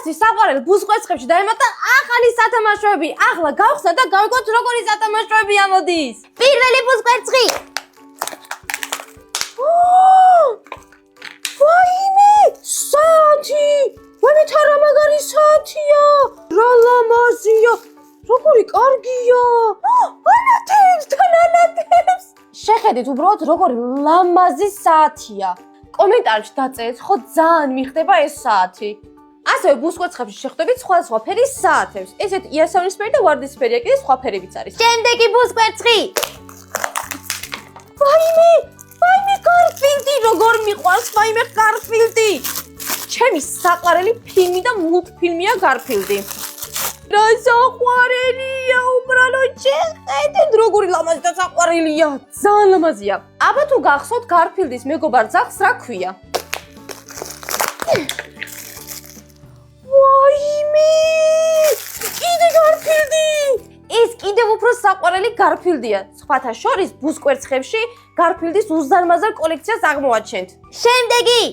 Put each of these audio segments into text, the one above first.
ყველასთვის საყვარელ ბუზყვერცხებში დაემატა ახალი სათამაშოები. ახლა გავხსნა და გავიგოთ როგორი სათამაშოები ამოდის. პირველი ბუზყვერცხი. ვაიმე, საათი! ვაიმე, რა მაგარი საათია! რა ლამაზია! როგორი კარგია! ანათებს! შეხედით უბრალოდ როგორი ლამაზი საათია. კომენტარებში დაწერეთ, ხო ძალიან მიხდება ეს საათი. ასევე ბუზყვერცხებში შეხვდებით სხვადასხვა ფერის საათებს. ესეთ იასავნისფერი და ვარდისფერია, კიდე სხვა ფერებიც არის. შემდეგი ბუზყვერცხი. ვაიმე, გარფილდი როგორ მიყვარს, ვაიმე გარფილდი. ჩემი საყვარელი ფილმი და მულტფილმია გარფილდი. რა საყვარელია, უბრალოდ შეხედეთ, როგორი ლამაზი და საყვარელია. ძალიან ლამაზია. აბა თუ გახსოვთ გარფილდის მეგობარ ძაღლს რა ქვია? ვაიმე! კიდე გარფილდი! ეს კიდევ უფრო საყვარელი გარფილდია. სხვათა შორის ბუზყვერცხებში გარფილდის უზარმაზარ კოლექციას აღმოვაჩენთ. შემდეგი.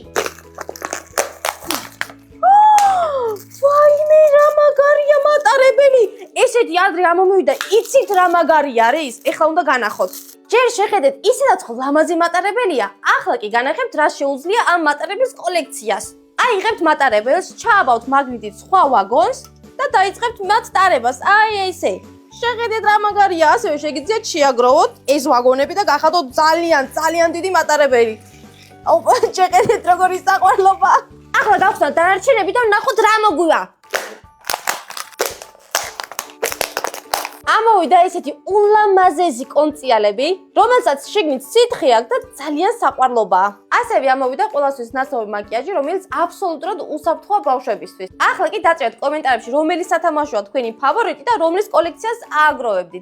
ვაიმე, რა მაგარია მატარებელი. ესეთი ადრე ამომივიდა, იცით რა მაგარი არის? ეხლა უნდა განახოთ. ჯერ შეხედეთ, ისედაც ხო ლამაზი მატარებელია. ახლა კი განახებთ რა შეუძლია ამ მატარებლის კოლექციას. აიღებთ მატარებელს, ჩააბავთ მაგნიტით სხვა ვაგონს და დაიწყებთ მათ ტარებას. აი ესე. შეხედეთ რა მაგარია, ასევე შეგიძლიათ შეაგროვოთ ეს ვაგონები და გახადოთ ძალიან დიდი მატარებელი. შეხედეთ როგორი საყვარლობა. ახლა გავხსნათ დანარჩენები და ვნახოთ რა მოგვია. ამოვიდა ესეთი ულამაზესი კონციალები, რომელსაც შიგნით სითხე აქვს და ძალიან საყვარლობაა. ასევე ამოვიდა ყველასთვის ნაცნობი მაკიაჟი, რომელიც აბსოლუტურად უსაფრთხოა ბავშვებისთვის. ახლა კი დაწერეთ კომენტარებში, რომელი სათამაშოა თქვენი ფავორიტი და რომლის კოლექციას ააგროვებდით.